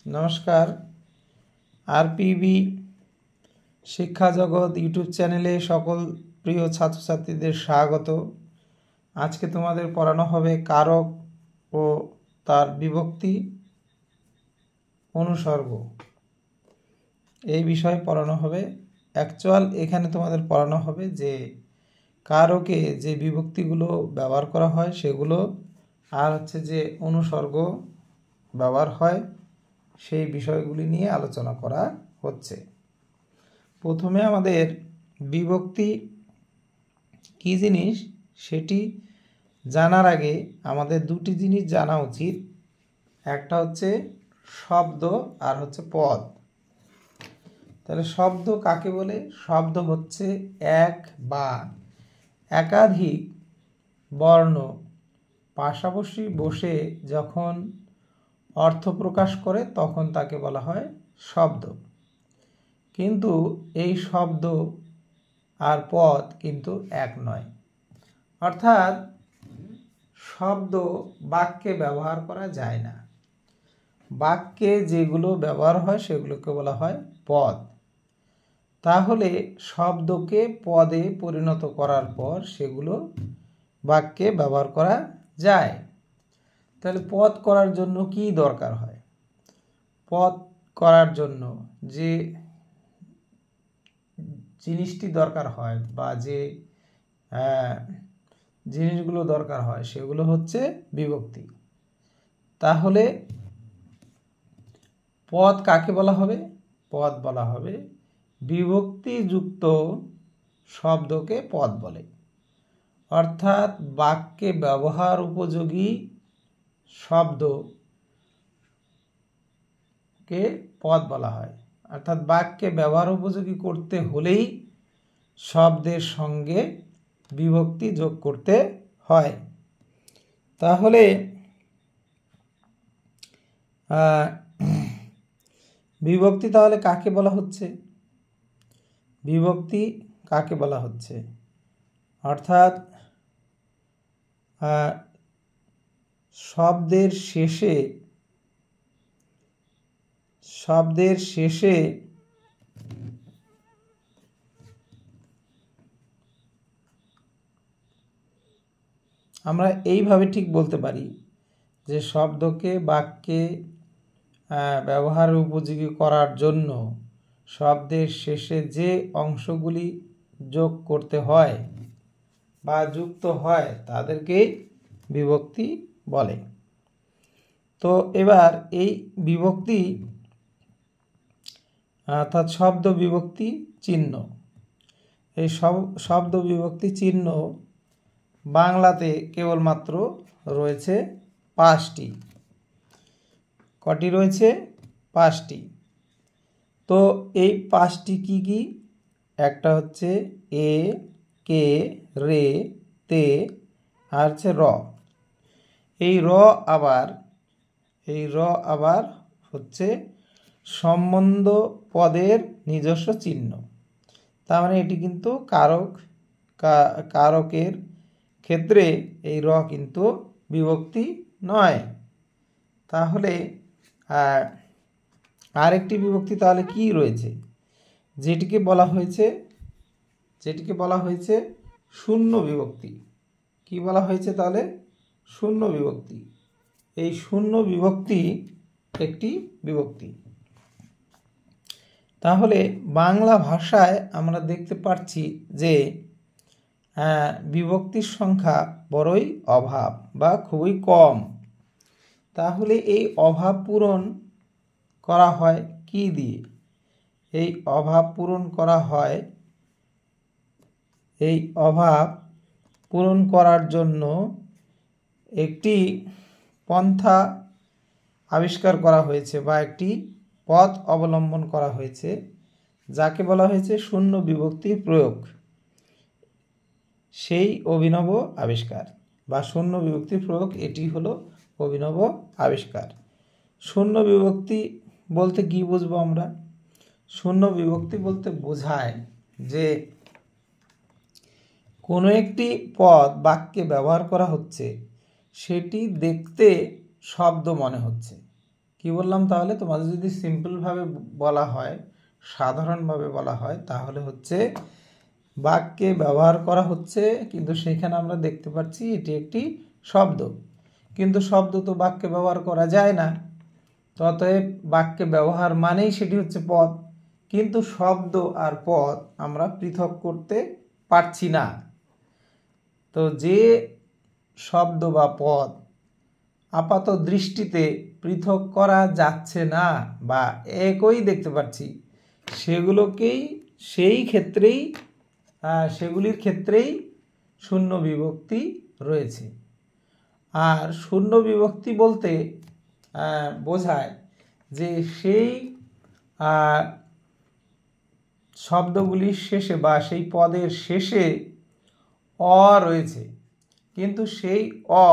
নমস্কার। আরপিবি শিক্ষা জগৎ ইউটিউব চ্যানেলে সকল প্রিয় ছাত্রছাত্রীদের স্বাগত। আজকে তোমাদের পড়ানো হবে কারক ও তার বিভক্তি অনুসর্গ, এই বিষয়ে পড়ানো হবে। এখানে তোমাদের পড়ানো হবে যে কারকে যে বিভক্তিগুলো ব্যবহার করা হয় সেগুলো, আর যে অনুসর্গ ব্যবহার হয় সেই বিষয়গুলি নিয়ে আলোচনা করা হচ্ছে। প্রথমে আমাদের বিভক্তি কী জিনিস সেটি জানার আগে আমাদের দুটি জিনিস জানা উচিত। একটা হচ্ছে শব্দ আর পদ। তাহলে শব্দ কাকে বলে? শব্দ হচ্ছে এক বা একাধিক বর্ণ পাশাপাশি বসে যখন অর্থ প্রকাশ করে তখন তাকে বলা হয় শব্দ। কিন্তু এই শব্দ আর পদ কিন্তু এক নয়, অর্থাৎ শব্দ বাক্যে ব্যবহার করা যায় না। বাক্যে যেগুলো ব্যবহার হয় সেগুলোকে বলা হয় পদ। তাহলে শব্দকে পদে পরিণত করার পর সেগুলো বাক্যে ব্যবহার করা যায়। তাহলে পদ করার জন্য কি দরকার হয়? পদ করার জন্য যে জিনিসটি দরকার হয় বা যে জিনিসগুলো দরকার হয় সেগুলো হচ্ছে বিভক্তি। তাহলে পদ কাকে বলা হবে? পদ বলা হবে বিভক্তিযুক্ত শব্দকে পদ বলে, অর্থাৎ বাক্যে ব্যবহার উপযোগী শব্দকে পদ বলা হয়। অর্থাৎ বাক্যে ব্যবহার উপযোগী করতে হলেই শব্দের সঙ্গে বিভক্তি যোগ করতে হয়। তাহলে বিভক্তি তাহলে কাকে বলা হচ্ছে? বিভক্তি কাকে বলা হচ্ছে? অর্থাৎ শব্দের শেষে আমরা এইভাবে ঠিক বলতে পারি যে শব্দকে বাক্যে ব্যবহার উপযোগী করার জন্য শব্দের শেষে যে অংশগুলি যোগ করতে হয় বা যুক্ত হয় তাদেরকে বিভক্তি বলে। তো এবার এই বিভক্তি অর্থাৎ শব্দ বিভক্তি চিহ্ন, এই শব্দ বিভক্তি চিহ্ন বাংলাতে কেবলমাত্র রয়েছে 5টি। কটি রয়েছে? 5টি। তো এই 5টি কি কি? একটা হচ্ছে এ, কে, রে, তে আর র। এই র আবার হচ্ছে সম্বন্ধ পদের নিজস্ব চিহ্ন। তার মানে এটি কিন্তু কারকের ক্ষেত্রে এই র কিন্তু বিভক্তি নয়। তাহলে আরেকটি বিভক্তি তাহলে কি রয়েছে? যেটিকে বলা হয়েছে শূন্য বিভক্তি। কি বলা হয়েছে তাহলে? শূন্য বিভক্তি। এই শূন্য বিভক্তি একটি বিভক্তি। তাহলে বাংলা ভাষায় আমরা দেখতে পাচ্ছি যে বিভক্তির সংখ্যা বড়ই অভাব বা খুবই কম। তাহলে এই অভাব পূরণ করা হয় কি দিয়ে? এই অভাব পূরণ করার জন্য একটি পন্থা আবিষ্কার করা হয়েছে বা একটি পথ অবলম্বন করা হয়েছে, যাকে বলা হয়েছে শূন্য বিভক্তির প্রয়োগ। সেই অভিনব আবিষ্কার বা শূন্য বিভক্তির প্রয়োগ, এটি হলো অভিনব আবিষ্কার। শূন্য বিভক্তি বলতে কি বুঝবো আমরা? শূন্য বিভক্তি বলতে বোঝায় যে কোনো একটি পদ বাক্যে ব্যবহার করা হচ্ছে, সেটি দেখতে শব্দ মনে হচ্ছে কি বললাম তাহলে? তোমাদের যদি সিম্পলভাবে বলা হয়, সাধারণভাবে বলা হয়, তাহলে হচ্ছে বাক্যে ব্যবহার করা হচ্ছে, কিন্তু সেখানে আমরা দেখতে পাচ্ছি এটি একটি শব্দ, কিন্তু শব্দ তো বাক্যে ব্যবহার করা যায় না। অতএব বাক্যে ব্যবহার মানেই সেটি হচ্ছে পদ, কিন্তু শব্দ আর পদ আমরা পৃথক করতে পারছি না। তো যে শব্দ বা পদ আপাত দৃষ্টিতে পৃথক করা যাচ্ছে না বা একই দেখতে পাচ্ছি, সেগুলির ক্ষেত্রেই শূন্য বিভক্তি রয়েছে। আর শূন্য বিভক্তি বলতে বোঝায় যে সেই শব্দগুলির শেষে বা সেই পদের শেষে অ রয়েছে, কিন্তু সেই অ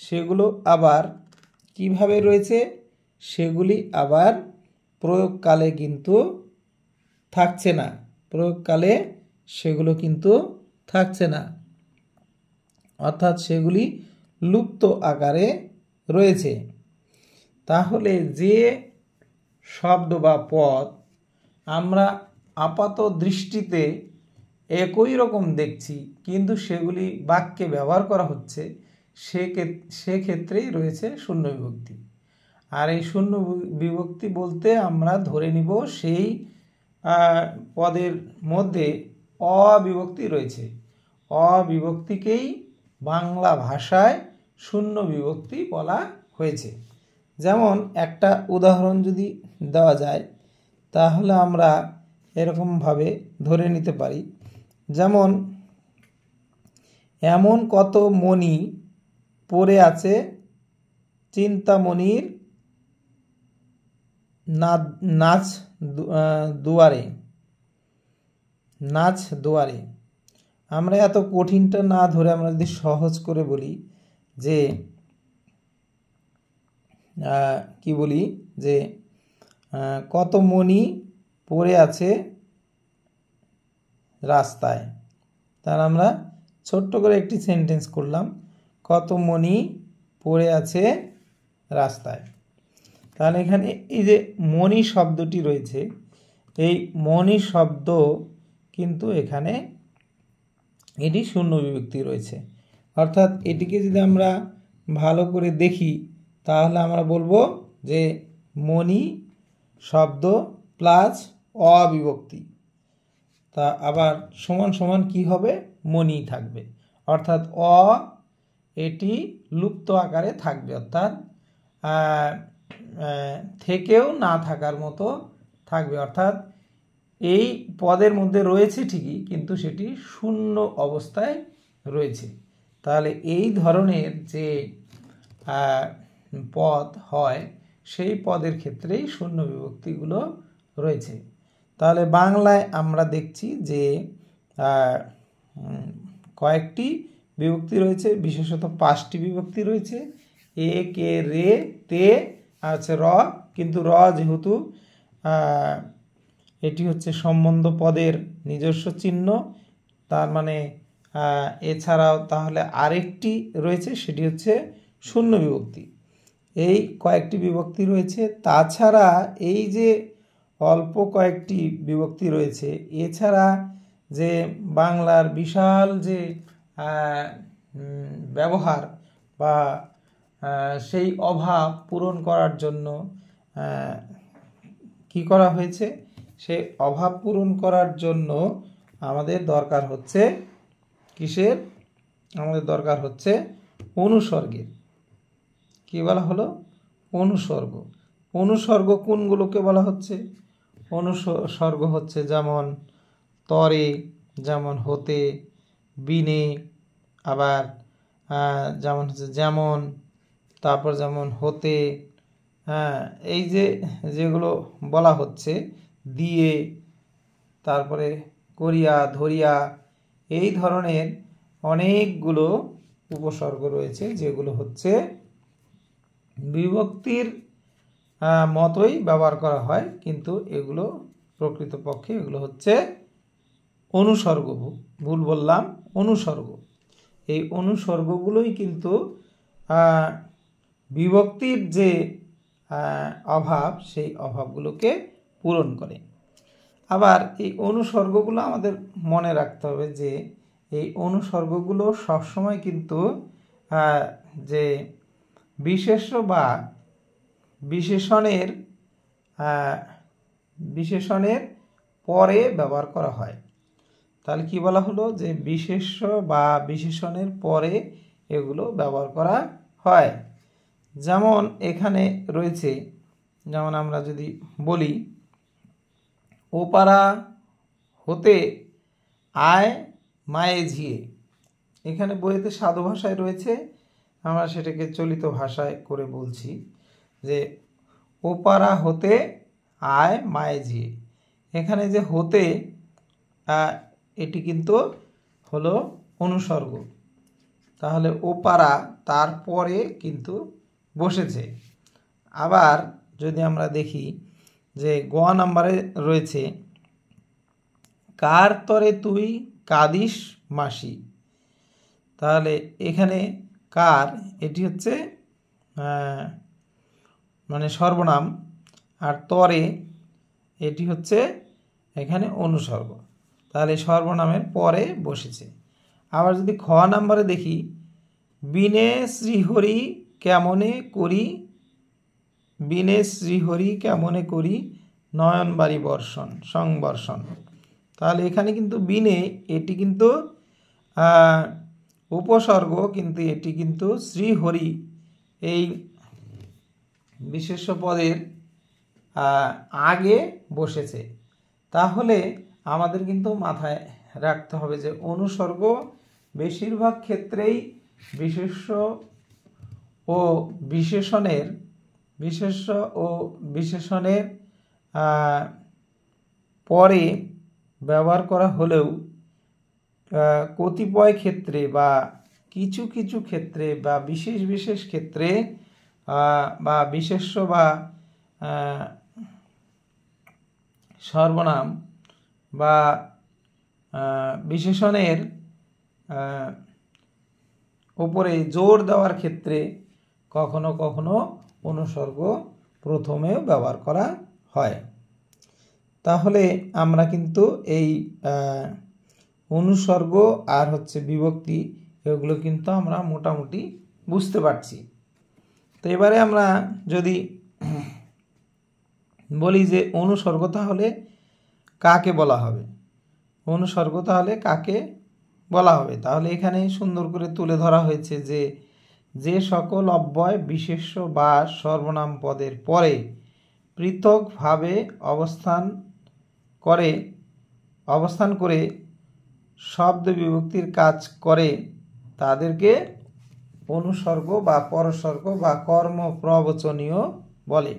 সেগুলো আবার কিভাবে রয়েছে, সেগুলি আবার প্রয়োগকালে কিন্তু থাকছে না, প্রয়োগকালে সেগুলো কিন্তু থাকছে না, অর্থাৎ সেগুলি লুপ্ত আকারে রয়েছে। তাহলে যে শব্দ বা পদ আমরা আপাত দৃষ্টিতে একই রকম দেখছি, কিন্তু সেগুলি বাক্যে ব্যবহার করা হচ্ছে, সেক্ষেত্রেই রয়েছে শূন্য বিভক্তি। আর এই শূন্য বিভক্তি বলতে আমরা ধরে নিব সেই পদের মধ্যে অবিভক্তি রয়েছে, অবিভক্তিকেই বাংলা ভাষায় শূন্য বিভক্তি বলা হয়েছে। যেমন একটা উদাহরণ যদি দেওয়া যায়, তাহলে আমরা এরকমভাবে ধরে নিতে পারি, যেমন এমন কত মণি পড়ে আছে চিন্তামণির নাচ দুয়ারে। আমরা এত কঠিনটা না ধরে আমরা যদি সহজ করে বলি যে কি বলি যে কত মণি পড়ে আছে রাস্তায়, তার আমরা ছোট্ট করে একটি সেন্টেন্স করলাম, কত মণি পড়ে আছে রাস্তায়। তাহলে এখানে এই যে মণি শব্দটি রয়েছে, এই মণি শব্দ কিন্তু এখানে এটি শূন্য বিভক্তি রয়েছে, অর্থাৎ এটিকে যদি আমরা ভালো করে দেখি তাহলে আমরা বলবো যে মণি শব্দ প্লাস অবিভক্তি, তা আবার সমান সমান কি হবে, মণি থাকবে, অর্থাৎ এটি লুপ্ত আকারে থাকবে, অর্থাৎ থেকেও না থাকার মতো থাকবে, অর্থাৎ এই পদের মধ্যে রয়েছে ঠিকই, কিন্তু সেটি শূন্য অবস্থায় রয়েছে। তাহলে এই ধরনের যে পদ হয়, সেই পদের ক্ষেত্রেই শূন্য বিভক্তিগুলো রয়েছে। তাহলে বাংলায় আমরা দেখছি যে কয়েকটি বিভক্তি রয়েছে, বিশেষত 5টি বিভক্তি রয়েছে, এ, কে, রে, তে, আছে র, কিন্তু র যেহেতু এটি হচ্ছে সম্বন্ধ পদের নিজস্ব চিহ্ন, তার মানে এছাড়াও তাহলে আরেকটি রয়েছে, সেটি হচ্ছে শূন্য বিভক্তি। এই কয়েকটি বিভক্তি রয়েছে, তাছাড়া এই যে অল্প কয়েকটি বিভক্তি রয়েছে, এছাড়া যে বাংলার বিশাল যে ব্যবহার বা সেই অভাব পূরণ করার জন্য কি করা হয়েছে, সেই অভাব পূরণ করার জন্য আমাদের দরকার হচ্ছে কিসের, আমাদের দরকার হচ্ছে অনুসর্গের। কি বলা হলো, অনুসর্গ। অনুসর্গ কোনগুলোকে বলা হচ্ছে, অনুসর্গ হচ্ছে যেমন তরে, যেমন হতে, বিনে, আবার যেমন হচ্ছে যেমন, তারপর যেমন হতে, এই যে যেগুলো বলা হচ্ছে, দিয়ে, তারপরে করিয়া, ধরিয়া, এই ধরনের অনেকগুলো উপসর্গ রয়েছে, যেগুলো হচ্ছে বিভক্তির মতোই ব্যবহার করা হয়, কিন্তু এগুলো প্রকৃতপক্ষে এগুলো হচ্ছে অনুসর্গ। ভুল বললাম, অনুসর্গ। এই অনুসর্গগুলোই কিন্তু বিভক্তির যে অভাব, সেই অভাবগুলোকে পূরণ করে। আবার এই অনুসর্গগুলো আমাদের মনে রাখতে হবে যে এই অনুসর্গগুলো সবসময় কিন্তু যে বিশেষ্য বা বিশেষণের পরে ব্যবহার করা হয়। তাহলে কি বলা হলো যে বিশেষ্য বা বিশেষণের পরে এগুলো ব্যবহার করা হয়। যেমন এখানে রয়েছে, যেমন আমরা যদি বলি ওপারা হতে আয় মায়ে ঝিয়ে, এখানে বইতে সাধু ভাষায় রয়েছে, আমরা সেটাকে চলিত ভাষায় করে বলছি যে ওপারা হতে আয় মায়ে ঝিয়ে। এখানে যে হতে, এটি কিন্তু হলো অনুসর্গ, তাহলে ওপারা তারপরে কিন্তু বসেছে। আবার যদি আমরা দেখি যে গ নাম্বারে রয়েছে কার তরে তুই কাদিস মাসি, তাহলে এখানে কার, এটি হচ্ছে মানে সর্বনাম, আর তরে এটি হচ্ছে এখানে অনুসর্গ, তাহলে সর্বনামের পরে বসেছে। আবার যদি খ নাম্বারে দেখি বিনে শ্রীহরি কেমনে করি, বিনে শ্রীহরি কেমনে করি নয়নবাড়ি বর্ষণ সংবর্ষণ, তাহলে এখানে কিন্তু বিনে এটি কিন্তু উপসর্গ, কিন্তু এটি কিন্তু শ্রীহরি এই বিশেষ্য পদের আগে বসেছে। তাহলে আমাদের কিন্তু মাথায় রাখতে হবে যে অনুসর্গ বেশিরভাগ ক্ষেত্রেই বিশেষ্য ও বিশেষণের পরে ব্যবহার করা হলেও কতিপয় ক্ষেত্রে বা কিছু কিছু ক্ষেত্রে বা বিশেষ ক্ষেত্রে বা বিশেষ্য বা সর্বনাম বা বিশেষণের উপরে জোর দেওয়ার ক্ষেত্রে কখনো কখনো অনুসর্গ প্রথমেও ব্যবহার করা হয়। তাহলে আমরা কিন্তু এই অনুসর্গ আর হচ্ছে বিভক্তি, এগুলো কিন্তু আমরা মোটামুটি বুঝতে পারছি। তো এবারে আমরা যদি বলি যে অনুসর্গ তাহলে কাকে বলা হবে, অনুসর্গ তাহলে কাকে বলা হবে, তাহলে এখানে সুন্দর করে তুলে ধরা হয়েছে যে যে সকল অব্যয় বিশেষ্য বা সর্বনাম পদের পরে পৃথকভাবে অবস্থান করে শব্দ বিভক্তির কাজ করে তাদেরকে অনুসর্গ বা পরসর্গ বা কর্ম প্রবচনীয় বলে।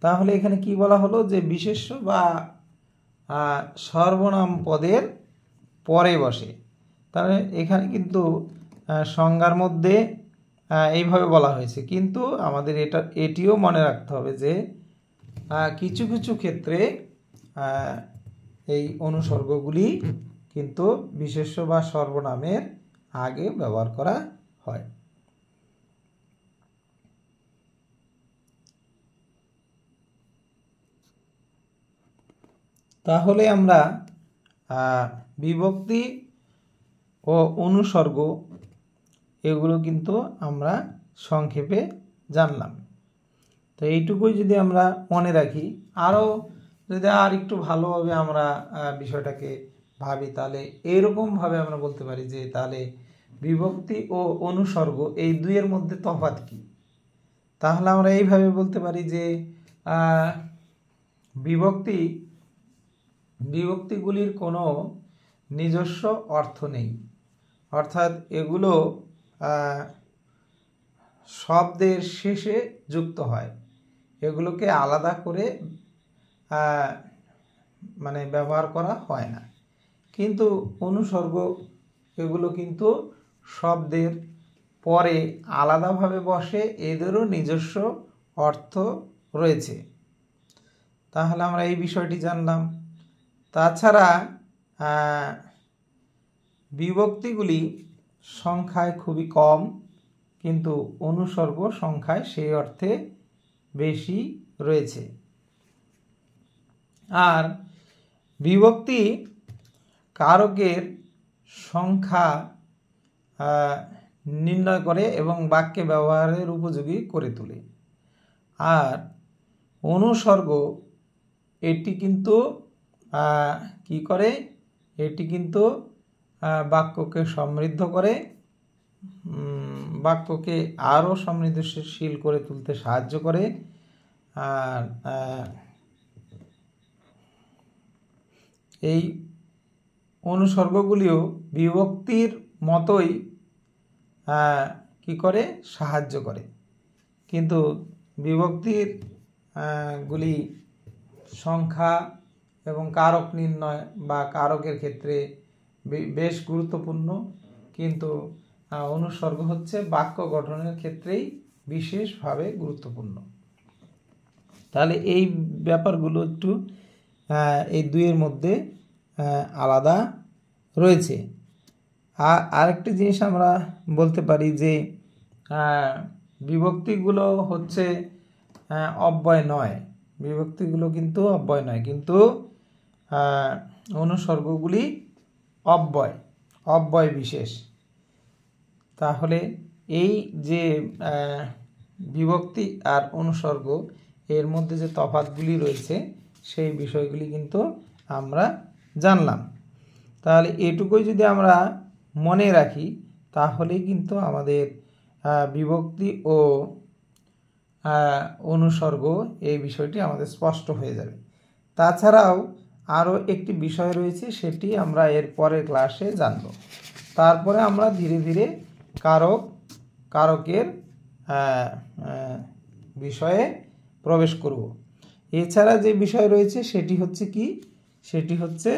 তাহলে এখানে কি বলা হলো যে বিশেষ্য বা সর্বনাম পদের পরে বসে, তাহলে এখানে কিন্তু সংজ্ঞার মধ্যে এইভাবে বলা হয়েছে, কিন্তু আমাদের এটিও মনে রাখতে হবে যে কিছু কিছু ক্ষেত্রে এই অনুসর্গগুলি কিন্তু বিশেষ্য বা সর্বনামের আগে ব্যবহার করা হয়। তাহলে আমরা বিভক্তি ও অনুসর্গ এগুলো কিন্তু আমরা সংক্ষেপে জানলাম। তো এইটুকুই যদি আমরা মনে রাখি, আরও যদি আর একটু ভালোভাবে আমরা বিষয়টাকে ভাবি, তাহলে এইরকমভাবে আমরা বলতে পারি যে তাহলে বিভক্তি ও অনুসর্গ এই দুইয়ের মধ্যে তফাৎ কি। তাহলে আমরা এইভাবে বলতে পারি যে বিভক্তিগুলির কোনো নিজস্ব অর্থ নেই, অর্থাৎ এগুলো শব্দের শেষে যুক্ত হয়, এগুলোকে আলাদা করে মানে ব্যবহার করা হয় না। কিন্তু অনুসর্গ এগুলো কিন্তু শব্দের পরে আলাদাভাবে বসে, এদেরও নিজস্ব অর্থ রয়েছে। তাহলে আমরা এই বিষয়টি জানলাম। তাছাড়া বিভক্তিগুলি সংখ্যায় খুবই কম, কিন্তু অনুসর্গ সংখ্যায় সেই অর্থে বেশি রয়েছে। আর বিভক্তি কারকের সংখ্যা নির্ণয় করে এবং বাক্যে ব্যবহারের উপযোগী করে তোলে। আর অনুসর্গ এটি কিন্তু কি করে, এটি কিন্তু বাক্যকে সমৃদ্ধ করে, বাক্যকে আরও সমৃদ্ধশীল করে তুলতে সাহায্য করে। আর এই অনুসর্গগুলিও বিভক্তির মতোই কি করে, সাহায্য করে। কিন্তু বিভক্তির গুলি সংখ্যা এবং কারক নির্ণয় বা কারকের ক্ষেত্রে বেশ গুরুত্বপূর্ণ, কিন্তু অনুসর্গ হচ্ছে বাক্য গঠনের ক্ষেত্রেই বিশেষভাবে গুরুত্বপূর্ণ। তাহলে এই ব্যাপারগুলো একটু এই দুইয়ের মধ্যে আলাদা রয়েছে। আরেকটি জিনিস আমরা বলতে পারি যে বিভক্তিগুলো হচ্ছে অব্যয় নয়, বিভক্তিগুলো কিন্তু অব্যয় নয়, কিন্তু অনুসর্গগুলি অব্যয় বিশেষ। তাহলে এই যে বিভক্তি আর অনুসর্গ এর মধ্যে যে তফাৎগুলি রয়েছে সেই বিষয়গুলি কিন্তু আমরা জানলাম। তাহলে এটুকুই যদি আমরা মনে রাখি তাহলেই কিন্তু আমাদের বিভক্তি ও অনুসর্গ এই বিষয়টি আমাদের স্পষ্ট হয়ে যাবে। তাছাড়াও আরও একটি বিষয় রয়েছে, সেটি আমরা এর পরের ক্লাসে জানব। তারপরে আমরা ধীরে ধীরে কারকের বিষয়ে প্রবেশ করব। এছাড়া যে বিষয় রয়েছে সেটি হচ্ছে কি, সেটি হচ্ছে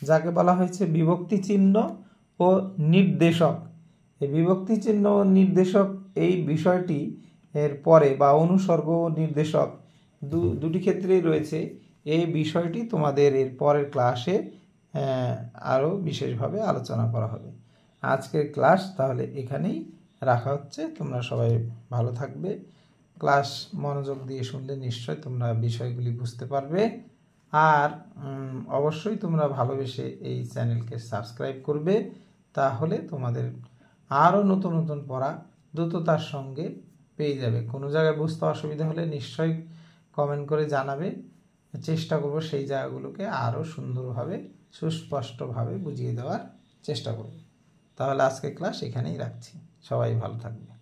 যাকে বলা হয়েছে বিভক্তি চিহ্ন ও নির্দেশক। এই বিভক্তি চিহ্ন ও নির্দেশক এই বিষয়টি এর পরে বা অনুসর্গ ও নির্দেশক দুটি ক্ষেত্রেই রয়েছে। এই বিষয়টি তোমাদের এর পরের ক্লাসে আরও বিশেষভাবে আলোচনা করা হবে। আজকের ক্লাস তাহলে এখানেই রাখা হচ্ছে। তোমরা সবাই ভালো থাকবে। ক্লাস মনোযোগ দিয়ে শুনলে নিশ্চয় তোমরা বিষয়গুলি বুঝতে পারবে। আর অবশ্যই তোমরা ভালোবেসে এই চ্যানেলকে সাবস্ক্রাইব করবে, তাহলে তোমাদের আরও নতুন নতুন পড়া দ্রুততার সঙ্গে পেয়ে যাবে। কোনো জায়গায় বুঝতে অসুবিধা হলে নিশ্চয়ই কমেন্ট করে জানাবে, চেষ্টা করব সেই জায়গাগুলোকে আরও সুন্দরভাবে সুস্পষ্টভাবে বুঝিয়ে দেওয়ার চেষ্টা করব। তাহলে আজকে ক্লাস এখানেই রাখছি। সবাই ভালো থাকবে।